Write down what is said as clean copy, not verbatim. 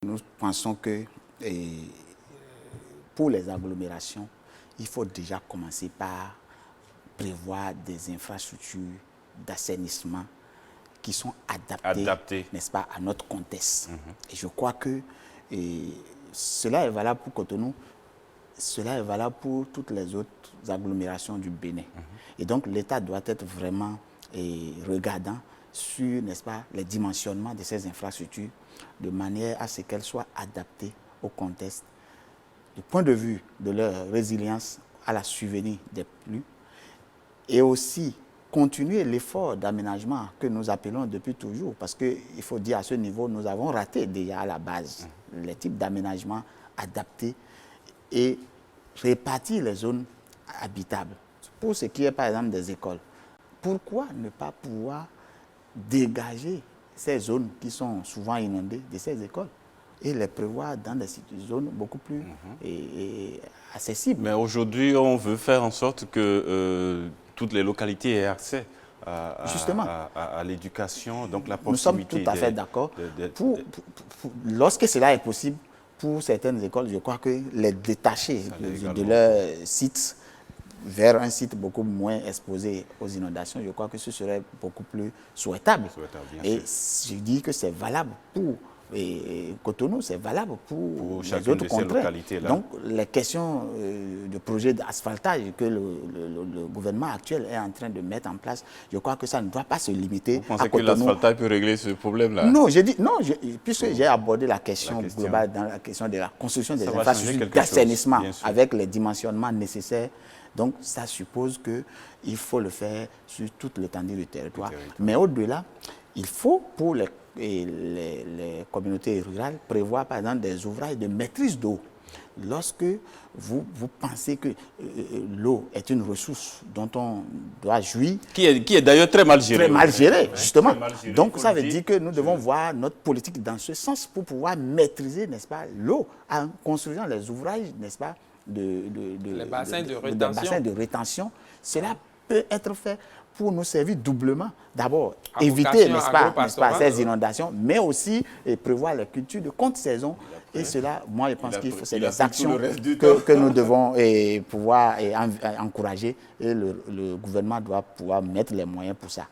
Nous pensons que pour les agglomérations, il faut déjà commencer par prévoir des infrastructures d'assainissement qui sont adaptées. N'est-ce pas, à notre contexte. Et je crois que cela est valable pour Cotonou, cela est valable pour toutes les autres agglomérations du Bénin. Et donc l'État doit être vraiment regardant sur, n'est-ce pas, les dimensionnements de ces infrastructures de manière à ce qu'elles soient adaptées au contexte du point de vue de leur résilience à la survenue des pluies et aussi continuer l'effort d'aménagement que nous appelons depuis toujours, parce qu'il faut dire à ce niveau, nous avons raté déjà à la base les types d'aménagement adaptés et répartir les zones habitables. Pour ce qui est par exemple des écoles, pourquoi ne pas pouvoir dégager ces zones qui sont souvent inondées de ces écoles et les prévoir dans des zones beaucoup plus accessibles. Mais aujourd'hui, on veut faire en sorte que toutes les localités aient accès à l'éducation, donc la possibilité. Nous sommes tout à fait d'accord. Lorsque cela est possible, pour certaines écoles, je crois que les détacher de leur site vers un site beaucoup moins exposé aux inondations, je crois que ce serait beaucoup plus souhaitable. Et je dis que c'est valable pour Cotonou, c'est valable pour les autres contrées. Donc, les questions de projet d'asphaltage que le gouvernement actuel est en train de mettre en place, je crois que ça ne doit pas se limiter à Cotonou. Vous pensez que l'asphaltage peut régler ce problème-là? Non, puisque j'ai abordé la question globale dans la question de la construction des infrastructures d'assainissement avec les dimensionnements nécessaires. Donc, ça suppose qu'il faut le faire sur toute l'étendue du territoire. Mais au-delà, il faut, pour les communautés rurales, prévoir, par exemple, des ouvrages de maîtrise d'eau. Lorsque vous pensez que l'eau est une ressource dont on doit jouir... Qui est d'ailleurs très mal gérée. Très mal gérée, justement. Donc, ça veut dire que nous devons voir notre politique dans ce sens pour pouvoir maîtriser, n'est-ce pas, l'eau en construisant les ouvrages, n'est-ce pas, les bassins de rétention. Cela peut être fait pour nous servir doublement. D'abord, éviter, n'est-ce pas, ces inondations, mais aussi prévoir les cultures de contre-saison. Et cela, moi, je pense qu'il faut, c'est des actions que nous devons pouvoir encourager. Et le gouvernement doit pouvoir mettre les moyens pour ça.